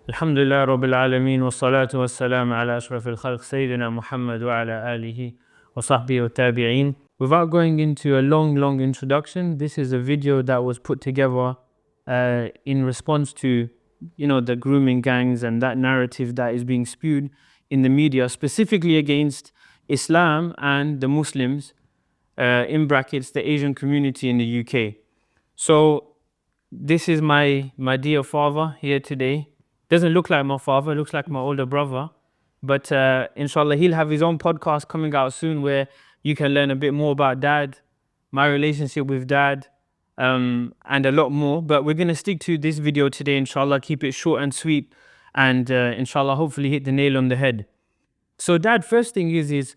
Alhamdulillah Rabbil Alameen wa salatu wa salam ala ashrafil khalq Sayyidina Muhammad wa ala alihi wa sahbihi wa tabi'een. Without going into a long introduction, this is a video that was put together in response to, the grooming gangs and that narrative that is being spewed in the media, specifically against Islam and the Muslims, in brackets, the Asian community in the UK. So this is my dear father here today. Doesn't look like my father, looks like my older brother. But inshallah, he'll have his own podcast coming out soon where you can learn a bit more about dad, my relationship with dad, and a lot more. But we're going to stick to this video today, inshallah, keep it short and sweet, and inshallah, hopefully hit the nail on the head. So dad, first thing is,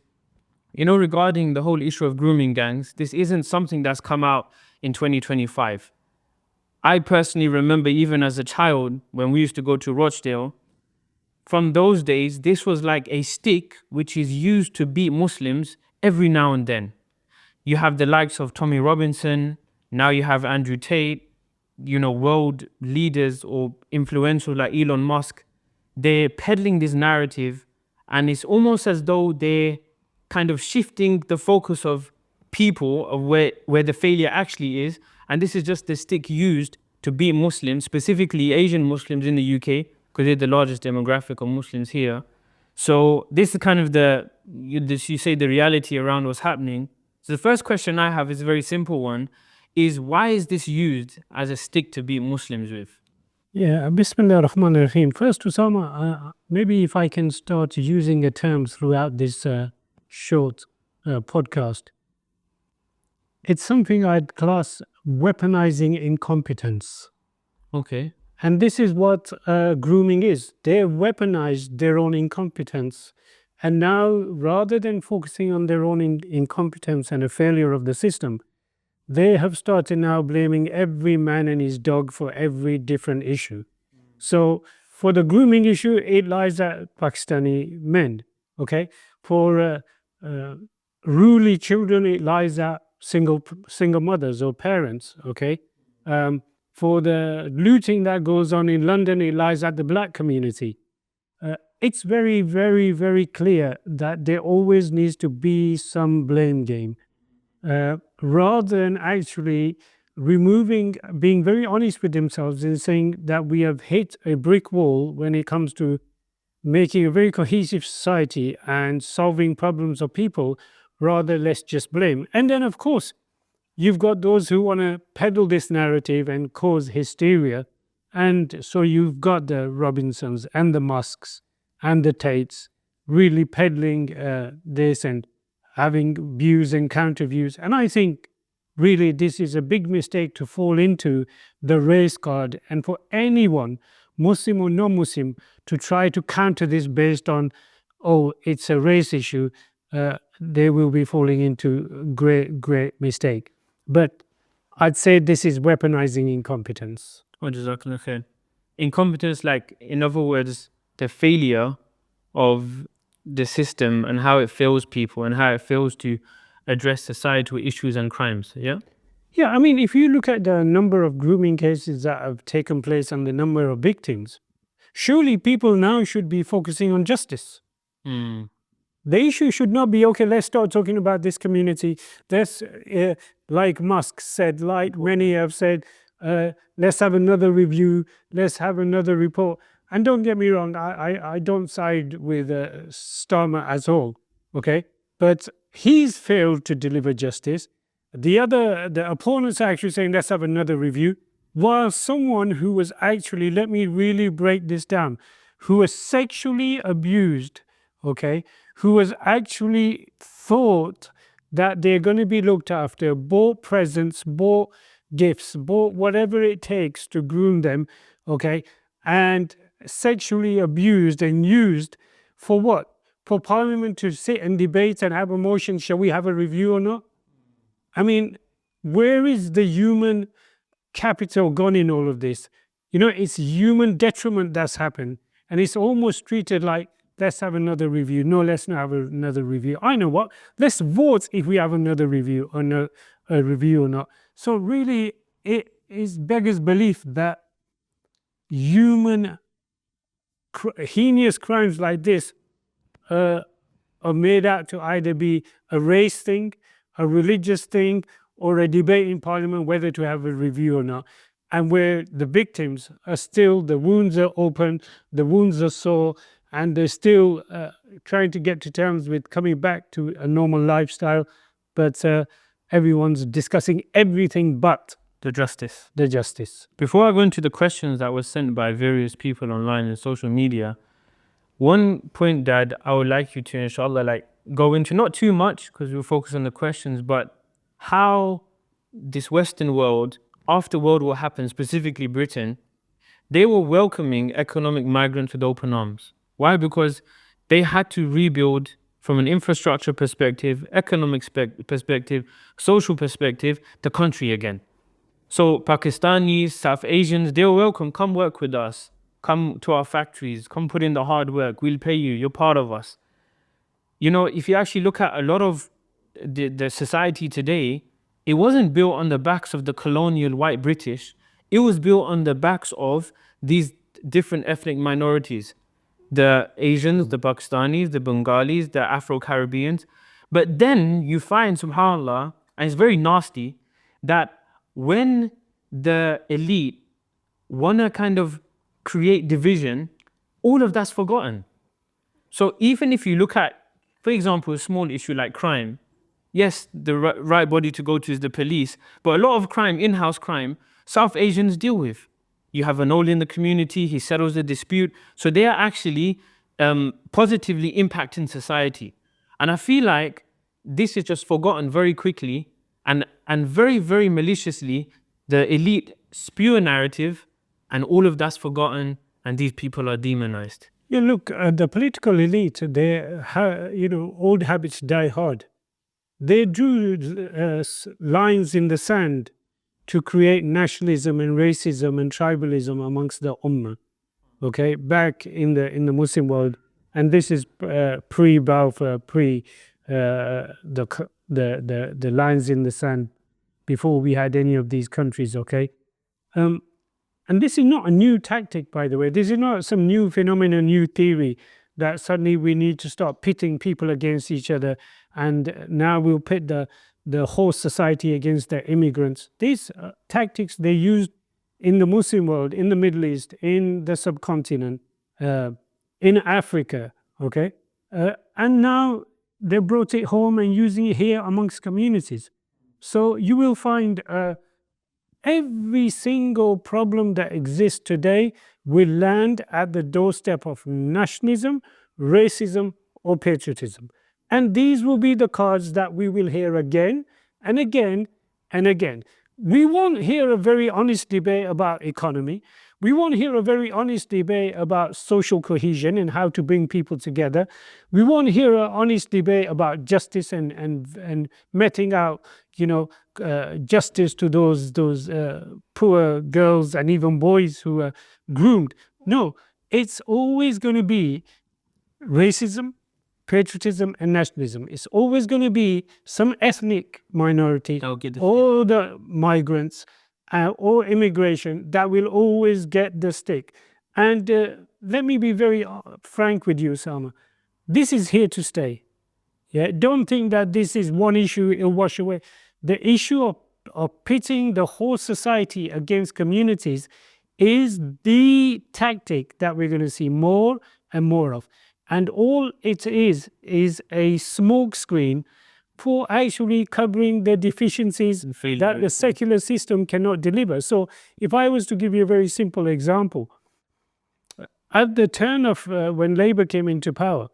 regarding the whole issue of grooming gangs, this isn't something that's come out in 2025. I personally remember even as a child when we used to go to Rochdale, from those days, this was like a stick which is used to beat Muslims every now and then. You have the likes of Tommy Robinson, now you have Andrew Tate, world leaders or influential like Elon Musk. They're peddling this narrative, and it's almost as though they're kind of shifting the focus of people of where the failure actually is. And this is just the stick used to beat Muslims, specifically Asian Muslims in the UK, because they're the largest demographic of Muslims here. So this is kind of you say the reality around what's happening. So the first question I have is a very simple one, is why is this used as a stick to beat Muslims with? Yeah, Bismillah ar-Rahman ar-Rahim. First, Usama, maybe if I can start using a term throughout this short podcast. It's something I'd class weaponizing incompetence. Okay. And this is what grooming is. They weaponized their own incompetence. And now, rather than focusing on their own incompetence and a failure of the system, they have started now blaming every man and his dog for every different issue. So for the grooming issue, it lies at Pakistani men. Okay. For ruly children, it lies at single mothers or parents. Okay. For the looting that goes on in London, it lies at the black community. It's very, very, very clear that there always needs to be some blame game. Rather than actually being very honest with themselves and saying that we have hit a brick wall when it comes to making a very cohesive society and solving problems of people, rather let's just blame. And then of course, you've got those who want to peddle this narrative and cause hysteria. And so you've got the Robinsons and the Musks and the Tates really peddling this and having views and counter views. And I think really this is a big mistake to fall into the race card, and for anyone, Muslim or non-Muslim, to try to counter this based on, oh, it's a race issue, they will be falling into great mistake. But I'd say this is weaponizing incompetence. Oh, Jazakallah khair. Incompetence, like, in other words, the failure of the system and how it fails people and how it fails to address societal issues and crimes. Yeah? Yeah, I mean, if you look at the number of grooming cases that have taken place and the number of victims, surely people now should be focusing on justice. The issue should not be, okay, let's start talking about this community. Let's, like Musk said, like many have said, let's have another review, let's have another report. And don't get me wrong, I don't side with Starmer at all, okay? But he's failed to deliver justice. The opponents are actually saying, let's have another review. While someone who was actually, let me really break this down, who was sexually abused, okay, who was actually thought that they're going to be looked after, bought presents, bought gifts, bought whatever it takes to groom them, okay, and sexually abused and used for what? For Parliament to sit and debate and have a motion, shall we have a review or not? I mean, where is the human capital gone in all of this? It's human detriment that's happened, and it's almost treated like, let's have another review. No, let's not have another review. I know what, let's vote if we have another review or no, a review or not. So really, it is beggars belief that human heinous crimes like this are made out to either be a race thing, a religious thing, or a debate in parliament whether to have a review or not. And where the victims are still, the wounds are open, the wounds are sore, and they're still trying to get to terms with coming back to a normal lifestyle. But everyone's discussing everything but The justice. the justice. Before I go into the questions that were sent by various people online and social media, one point that I would like you to, inshallah, like go into, not too much because we'll focus on the questions, but how this Western world, after World War happened, specifically Britain, they were welcoming economic migrants with open arms. Why? Because they had to rebuild from an infrastructure perspective, economic perspective, social perspective, the country again. So Pakistanis, South Asians, they were welcome. Come work with us. Come to our factories. Come put in the hard work. We'll pay you. You're part of us. You know, if you actually look at a lot of the society today, it wasn't built on the backs of the colonial white British. It was built on the backs of these different ethnic minorities. The Asians, the Pakistanis, the Bengalis, the Afro-Caribbeans. But then you find, subhanAllah, and it's very nasty, that when the elite want to kind of create division, all of that's forgotten. So even if you look at, for example, a small issue like crime, yes, the right body to go to is the police, but a lot of crime, in-house crime, South Asians deal with. You have an old in the community, he settles the dispute. So they are actually positively impacting society. And I feel like this is just forgotten very quickly, and very, very maliciously, the elite spew a narrative, and all of that's forgotten, and these people are demonized. Yeah, look, the political elite, old habits die hard. They drew lines in the sand to create nationalism and racism and tribalism amongst the ummah. Okay, back in the Muslim world, and this is pre-Balfour, the lines in the sand before we had any of these countries. Okay, and this is not a new tactic, by the way. This is not some new phenomenon, new theory that suddenly we need to start pitting people against each other, and now we'll pit the whole society against the immigrants. These tactics they used in the Muslim world, in the Middle East, in the subcontinent, in Africa, okay? And now they brought it home and using it here amongst communities. So you will find every single problem that exists today will land at the doorstep of nationalism, racism, or patriotism. And these will be the cards that we will hear again and again and again. We won't hear a very honest debate about economy. We won't hear a very honest debate about social cohesion and how to bring people together. We won't hear an honest debate about justice and meting out, justice to those poor girls and even boys who are groomed. No, it's always going to be racism, patriotism, and nationalism. It's always going to be some ethnic minority or the migrants or immigration that will always get the stick. And let me be very frank with you, Salma. This is here to stay. Yeah, don't think that this is one issue, it'll wash away. The issue of pitting the whole society against communities is the tactic that we're going to see more and more of. And all it is a smokescreen for actually covering the deficiencies that the secular system cannot deliver. So if I was to give you a very simple example, at the turn of when Labour came into power,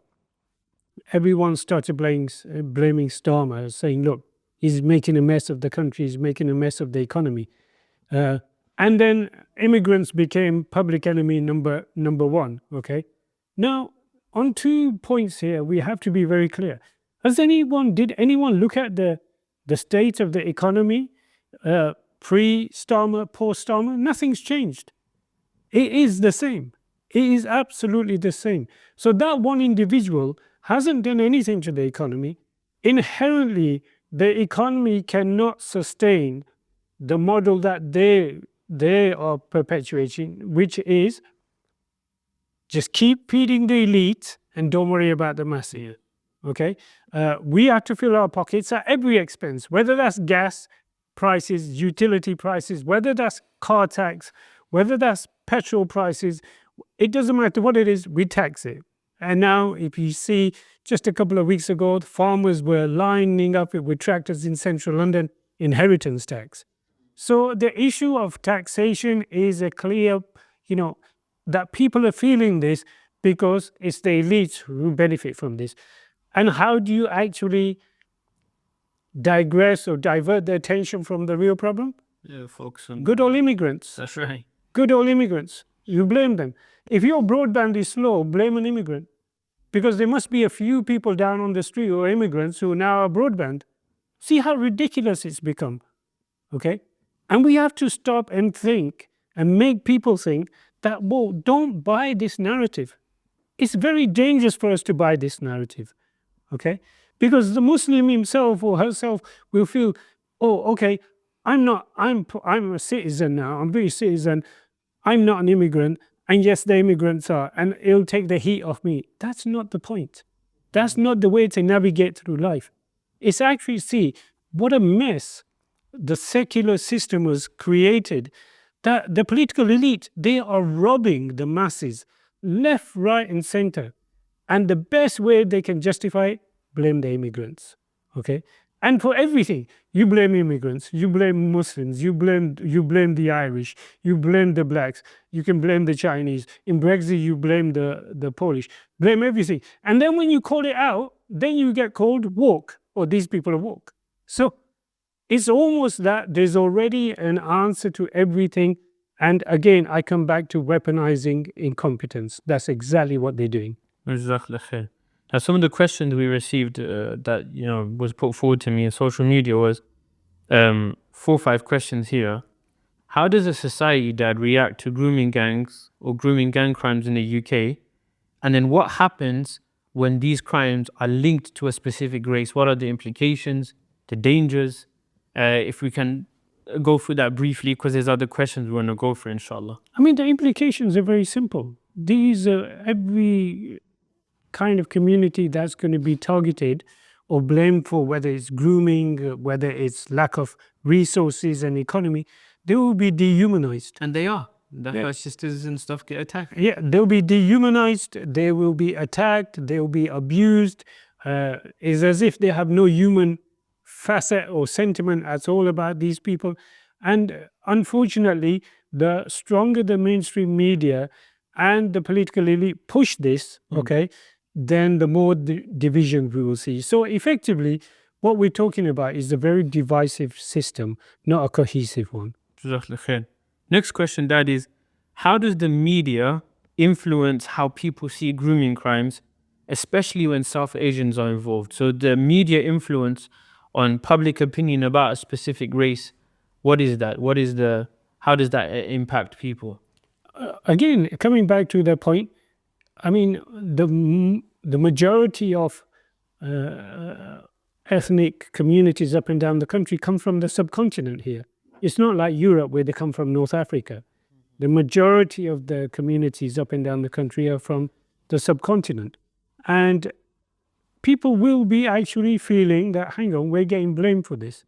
everyone started blaming Starmer, saying, look, he's making a mess of the country, he's making a mess of the economy. And then immigrants became public enemy number one, okay? Now, on 2 points here, we have to be very clear. Did anyone look at the state of the economy pre-Starmer, post-Starmer? Nothing's changed. It is the same. It is absolutely the same. So that one individual hasn't done anything to the economy. Inherently, the economy cannot sustain the model that they are perpetuating, which is Just keep feeding the elite and don't worry about the masses. Okay, we have to fill our pockets at every expense, whether that's gas prices, utility prices, whether that's car tax, whether that's petrol prices. It doesn't matter what it is, we tax it. And now, if you see, just a couple of weeks ago, the farmers were lining up with tractors in central London, inheritance tax. So the issue of taxation is a clear, that people are feeling this because it's the elites who benefit from this. And how do you actually digress or divert the attention from the real problem? Yeah, focus on good old immigrants. That's right. Good old immigrants. You blame them. If your broadband is slow, blame an immigrant. Because there must be a few people down on the street who are immigrants who now are broadband. See how ridiculous it's become. Okay? And we have to stop and think and make people think that, whoa, don't buy this narrative. It's very dangerous for us to buy this narrative. Okay? Because the Muslim himself or herself will feel, oh, okay, I'm a citizen now, I'm a British citizen, I'm not an immigrant, and yes, the immigrants are, and it'll take the heat off me. That's not the point. That's not the way to navigate through life. It's actually see what a mess the secular system was created, that the political elite, they are robbing the masses left, right, and center. And the best way they can justify it, blame the immigrants. Okay? And for everything, you blame immigrants, you blame Muslims, you blame the Irish, you blame the blacks, you can blame the Chinese. In Brexit, you blame the Polish, blame everything. And then when you call it out, then you get called woke, or these people are woke. So it's almost that there's already an answer to everything. And again, I come back to weaponizing incompetence. That's exactly what they're doing. Jazakallah khair. Now, some of the questions we received that was put forward to me in social media was 4 or 5 questions here. How does a society, Dad, react to grooming gangs or grooming gang crimes in the UK? And then what happens when these crimes are linked to a specific race? What are the implications, the dangers? If we can go through that briefly, because there's other questions we want to go through, inshallah. I mean, the implications are very simple. These every kind of community that's going to be targeted or blamed for, whether it's grooming, whether it's lack of resources and economy, they will be dehumanized. And they are. The first sisters and stuff get attacked. Yeah, they'll be dehumanized, they will be attacked, they will be abused. It's as if they have no human facet or sentiment at all about these people. And unfortunately, the stronger the mainstream media and the political elite push this, okay, then the more division we will see. So effectively, what we're talking about is a very divisive system, not a cohesive one. Next question, Dad, is how does the media influence how people see grooming crimes, especially when South Asians are involved? So the media influence on public opinion about a specific race, what is that? How does that impact people? Again, coming back to the point, I mean, the majority of ethnic communities up and down the country come from the subcontinent here. It's not like Europe where they come from North Africa. The majority of the communities up and down the country are from the subcontinent. And people will be actually feeling that, hang on, we're getting blamed for this.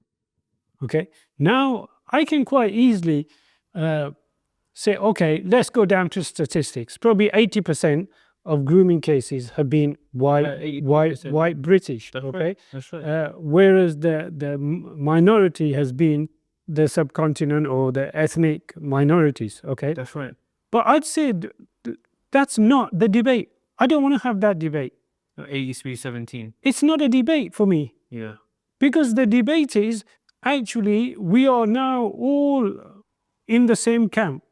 Okay? Now, I can quite easily say, okay, let's go down to statistics. Probably 80% of grooming cases have been white British. That's okay? Right. That's right. Whereas the minority has been the subcontinent or the ethnic minorities. Okay? That's right. But I'd say that's not the debate. I don't want to have that debate. 83-17. It's not a debate for me. Yeah. Because the debate is actually we are now all in the same camp.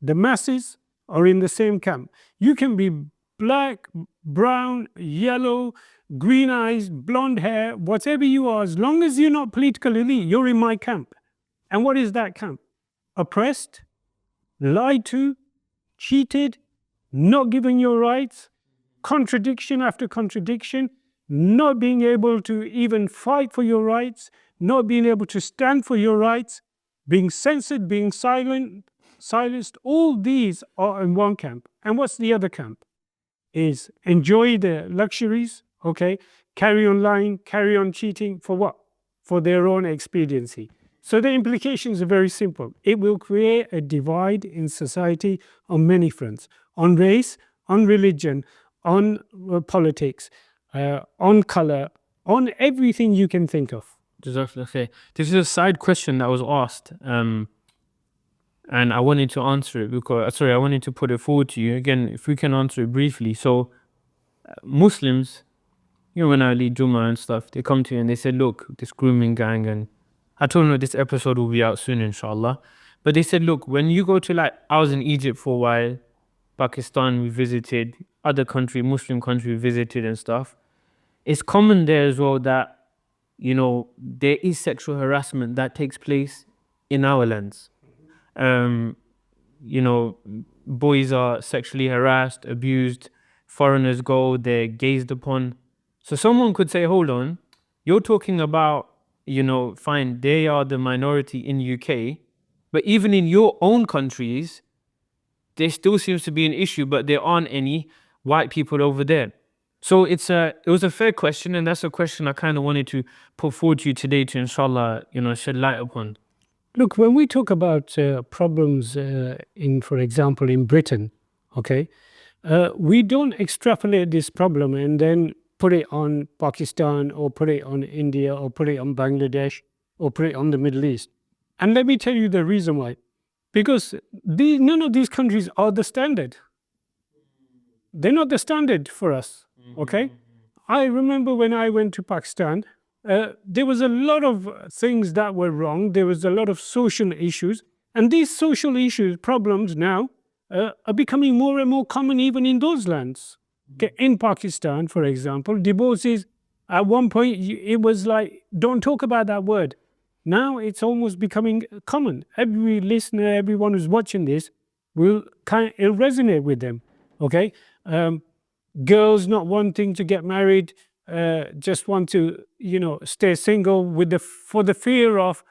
The masses are in the same camp. You can be black, brown, yellow, green eyes, blonde hair, whatever you are, as long as you're not political elite, you're in my camp. And what is that camp? Oppressed, lied to, cheated, not given your rights, contradiction after contradiction, not being able to even fight for your rights, not being able to stand for your rights, being censored, being silenced, all these are in one camp. And what's the other camp? is enjoy the luxuries, okay, carry on lying, carry on cheating for what? For their own expediency. So the implications are very simple. It will create a divide in society on many fronts: on race, on religion, on politics, on color, on everything you can think of. Okay. This is a side question that was asked, and I wanted to answer it because, I wanted to put it forward to you. Again, if we can answer it briefly. So, Muslims, when I lead Jummah and stuff, they come to you and they said, look, this grooming gang, and I told them this episode will be out soon, inshallah. But they said, look, when you go to, I was in Egypt for a while, Pakistan we visited, other country, Muslim country we visited and stuff. It's common there as well that, there is sexual harassment that takes place in our lands. Boys are sexually harassed, abused, foreigners go, they're gazed upon. So someone could say, hold on, you're talking about, fine, they are the minority in UK, but even in your own countries, there still seems to be an issue, but there aren't any white people over there. So it was a fair question, and that's a question I kind of wanted to put forward to you today to, inshallah, shed light upon. Look, when we talk about problems for example, in Britain, okay, we don't extrapolate this problem and then put it on Pakistan or put it on India or put it on Bangladesh or put it on the Middle East. And let me tell you the reason why. Because none of these countries are the standard. They're not the standard for us, okay? I remember when I went to Pakistan, there was a lot of things that were wrong. There was a lot of social issues. And these social issues, problems now, are becoming more and more common even in those lands. Okay, in Pakistan, for example, divorces, at one point, it was like, don't talk about that word. Now it's almost becoming common. Every listener, everyone who's watching this, it'll resonate with them, okay? Girls not wanting to get married, just want to, stay single for the fear of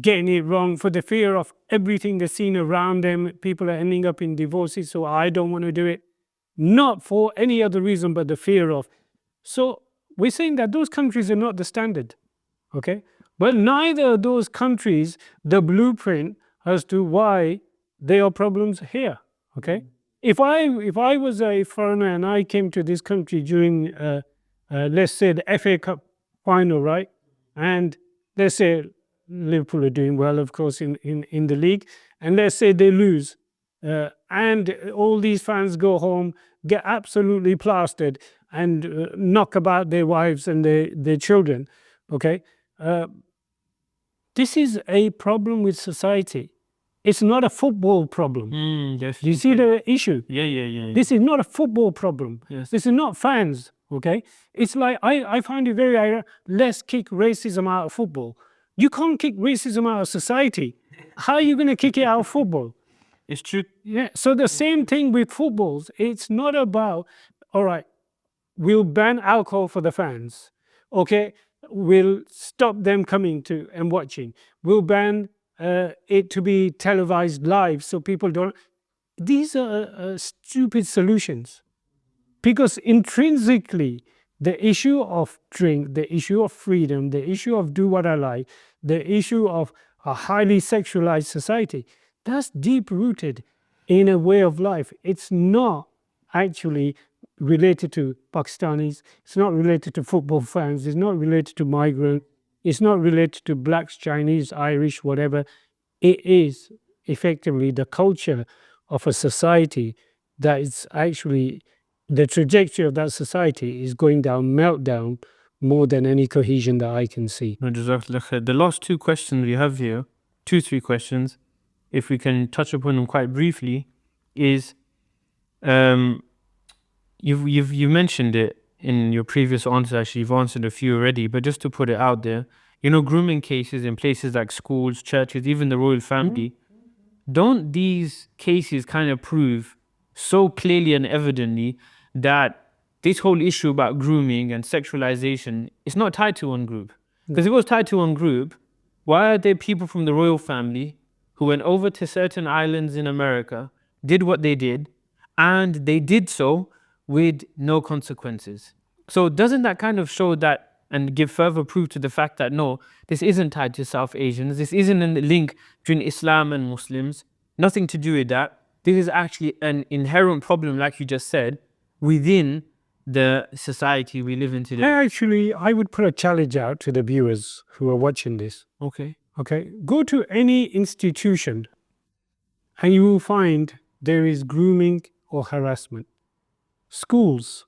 getting it wrong, for the fear of everything they've seen around them. People are ending up in divorces, so I don't want to do it. Not for any other reason but the fear of. So we're saying that those countries are not the standard, okay? But neither of those countries the blueprint as to why there are problems here, okay? If I was a foreigner and I came to this country during, let's say, the FA Cup final, right? And let's say Liverpool are doing well, of course, in the league. And let's say they lose. And all these fans go home, get absolutely plastered and knock about their wives and their children, okay? This is a problem with society. It's not a football problem. Yes. Do you see the issue? Yeah. This is not a football problem. Yes. This is not fans, okay? It's like, I find it very ironic. Let's kick racism out of football. You can't kick racism out of society. How are you going to kick it out of football? It's true. Yeah, so the same thing with footballs. It's not about, all right, we'll ban alcohol for the fans, okay? We'll stop them coming to and watching. We'll ban it to be televised live so people don't. These are stupid solutions, because intrinsically the issue of drink, the issue of freedom, the issue of do what I like, the issue of a highly sexualized society, that's deep rooted in a way of life. It's not actually related to Pakistanis. It's not related to football fans. It's not related to migrants. It's not related to blacks, Chinese, Irish, whatever. It is effectively the culture of a society that is actually, the trajectory of that society is going down, meltdown, more than any cohesion that I can see. The last two questions we have here, 3 questions, if we can touch upon them quite briefly, is you mentioned it in your previous answer. Actually, you've answered a few already, but just to put it out there, grooming cases in places like schools, churches, even the royal family, don't these cases kind of prove so clearly and evidently that this whole issue about grooming and sexualization is not tied to one group? Because if it was tied to one group, why are there people from the royal family who went over to certain islands in America, did what they did, and they did so with no consequences. So doesn't that kind of show that and give further proof to the fact that no, this isn't tied to South Asians, this isn't a link between Islam and Muslims, nothing to do with that. This is actually an inherent problem, like you just said, within the society we live in today. Actually, I would put a challenge out to the viewers who are watching this. Okay. Okay, go to any institution and you will find there is grooming or harassment. Schools,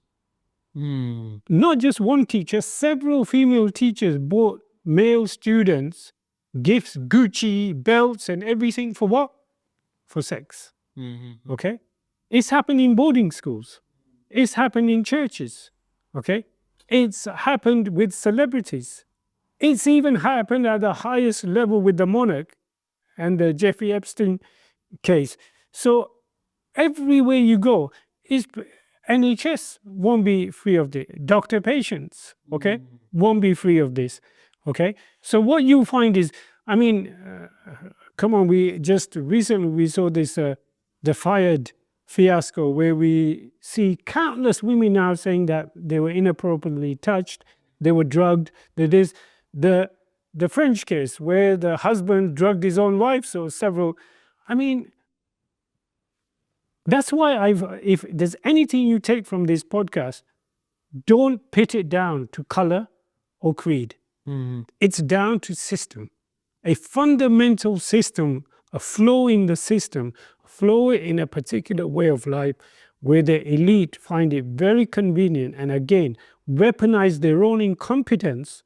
not just one teacher, several female teachers bought male students gifts, Gucci, belts, and everything for what? For sex. Okay, it's happened in boarding schools. It's happened in churches. Okay, it's happened with celebrities. It's even happened at the highest level with the monarch and the Jeffrey Epstein case. So everywhere you go, is NHS won't be free of this. Doctor patients, okay, won't be free of this. Okay, so what you find is, I mean, come on, we just recently we saw this the fired fiasco where we see countless women now saying that they were inappropriately touched, they were drugged. That is the French case where the husband drugged his own wife. So several, I mean, that's why if there's anything you take from this podcast, don't pit it down to color or creed. It's down to system, a fundamental system, a flow in the system, a flow in a particular way of life where the elite find it very convenient and again, weaponize their own incompetence,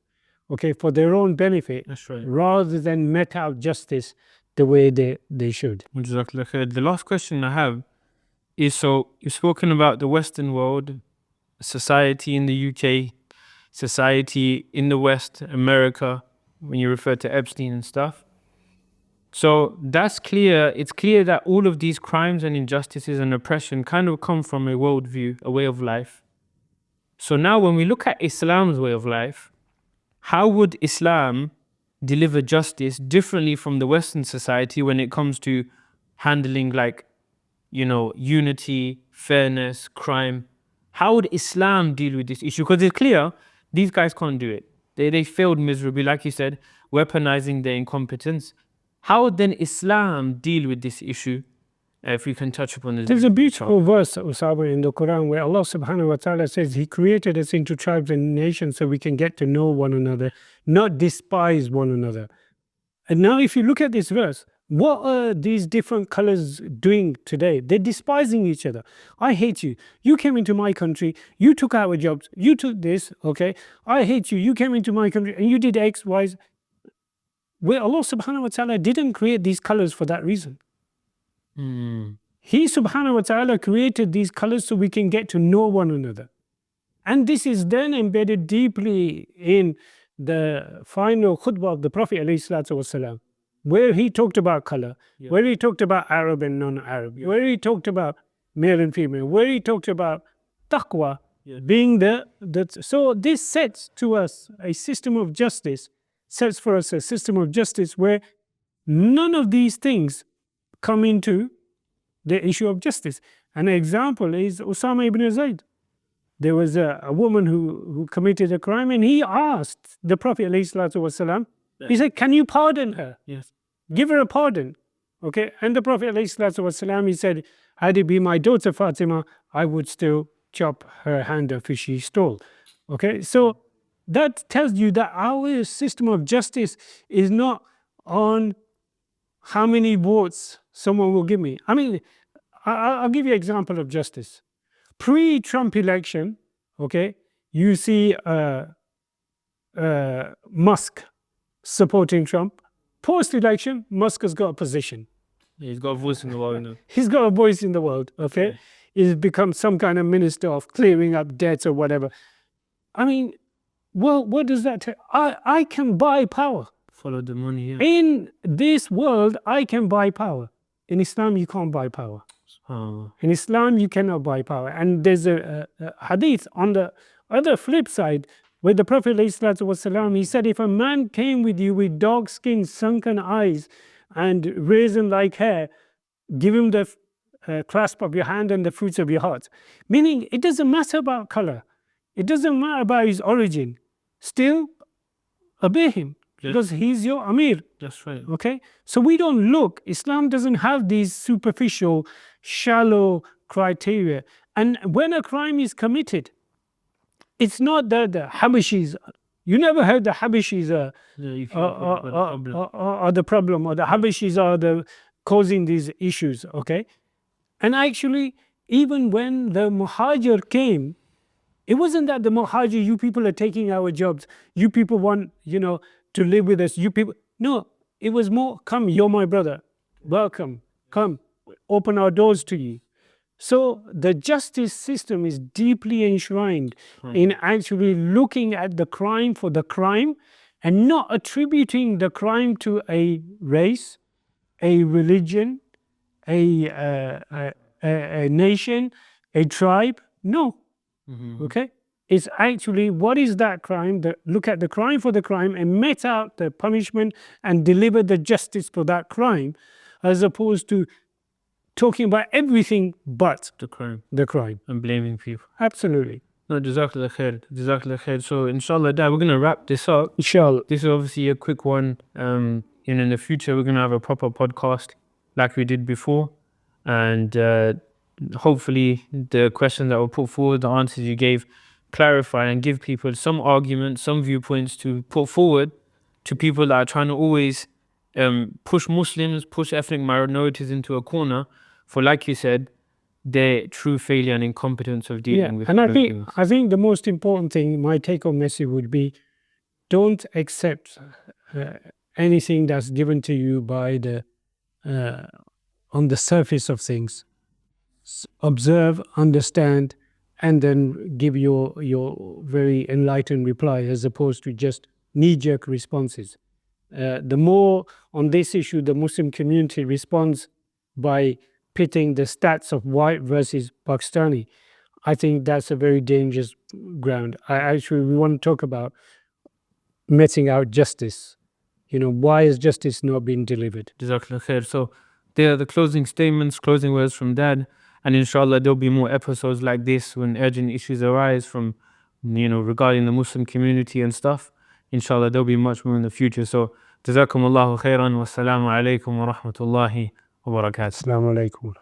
okay, for their own benefit. That's right. Rather than met out justice the way they should. The last question I have is, so you've spoken about the Western world, society in the UK, society in the West, America, when you refer to Epstein and stuff. So that's clear. It's clear that all of these crimes and injustices and oppression kind of come from a worldview, a way of life. So now when we look at Islam's way of life, how would Islam deliver justice differently from the Western society when it comes to handling, like, you know, unity, fairness, crime? How would Islam deal with this issue? Because it's clear these guys can't do it. They failed miserably, like you said, weaponizing their incompetence. How would then Islam deal with this issue? If we can touch upon this. There's a beautiful verse, Usama, in the Quran where Allah subhanahu wa ta'ala says He created us into tribes and nations so we can get to know one another, not despise one another. And now if you look at this verse, what are these different colors doing today? They're despising each other. I hate you. You came into my country. You took our jobs. You took this. Okay. I hate you. You came into my country and you did X, Y, Z. Where Allah subhanahu wa ta'ala didn't create these colors for that reason. He subhanahu wa ta'ala created these colors so we can get to know one another. And this is then embedded deeply in the final khutbah of the Prophet ﷺ, where he talked about color, where he talked about Arab and non-Arab, where he talked about male and female, where he talked about taqwa being so this sets to us a system of justice, sets for us a system of justice where none of these things come into the issue of justice. An example is Usama ibn Zayd. There was a woman who committed a crime and he asked the Prophet ﷺ, he said, can you pardon her? Yes. Give her a pardon. Okay. And the Prophet ﷺ, he said, had it be my daughter Fatima, I would still chop her hand off if she stole. Okay. So that tells you that our system of justice is not on how many votes someone will give me. I mean, I'll give you an example of justice. Pre-Trump election, okay, you see Musk supporting Trump. Post-election, Musk has got a position. He's got a voice in the world. He's got a voice in the world, okay? He's become some kind of minister of clearing up debts or whatever. I mean, well, what does that tell? I can buy power. Follow the money, yeah. In this world, I can buy power. In Islam, you can't buy power. In Islam, you cannot buy power. And there's a hadith on the other flip side where the Prophet ﷺ, he said, if a man came with you with dark skin, sunken eyes, and raisin-like hair, give him the clasp of your hand and the fruits of your heart. Meaning, it doesn't matter about color, it doesn't matter about his origin. Still, obey him because he's your Amir. That's right. Okay, so we don't look. Islam doesn't have these superficial, shallow criteria. And when a crime is committed, it's not that the Habashis. You never heard the Habashis are the problem, or the Habashis are the causing these issues. Okay, and actually, even when the Muhajir came, it wasn't that the Muhajir, you people are taking our jobs, you people want, to live with us, you people. No, it was more, come, you're my brother, welcome, come, open our doors to you. So the justice system is deeply enshrined in actually looking at the crime for the crime and not attributing the crime to a race, a religion, a nation, a tribe. No. Okay, it's actually, what is that crime? Look at the crime for the crime and met out the punishment and deliver the justice for that crime, as opposed to talking about everything but The crime the crime. and blaming people. Absolutely. No, Jazakallah khair. Jazakallah khair. So, inshallah, Dad, we're going to wrap this up. Inshallah. This is obviously a quick one. In the future, we're going to have a proper podcast like we did before. And hopefully, the questions that were put forward, the answers you gave, clarify and give people some arguments, some viewpoints to put forward to people that are trying to always push Muslims, push ethnic minorities into a corner for, like you said, their true failure and incompetence of dealing with. And I think the most important thing, my take-home message would be, don't accept anything that's given to you by on the surface of things. Observe, understand, and then give your very enlightened reply, as opposed to just knee-jerk responses. The more on this issue the Muslim community responds by pitting the stats of white versus Pakistani, I think that's a very dangerous ground. We want to talk about meting out justice. Why has justice not been delivered? Jazakallah khair. So there are the closing statements, closing words from Dad. And inshallah, there'll be more episodes like this when urgent issues arise from, regarding the Muslim community and stuff. Inshallah, there'll be much more in the future. So, Jazakumullahu khairan wa assalamu alaikum wa rahmatullahi wa barakatuh. Assalamu alaikum.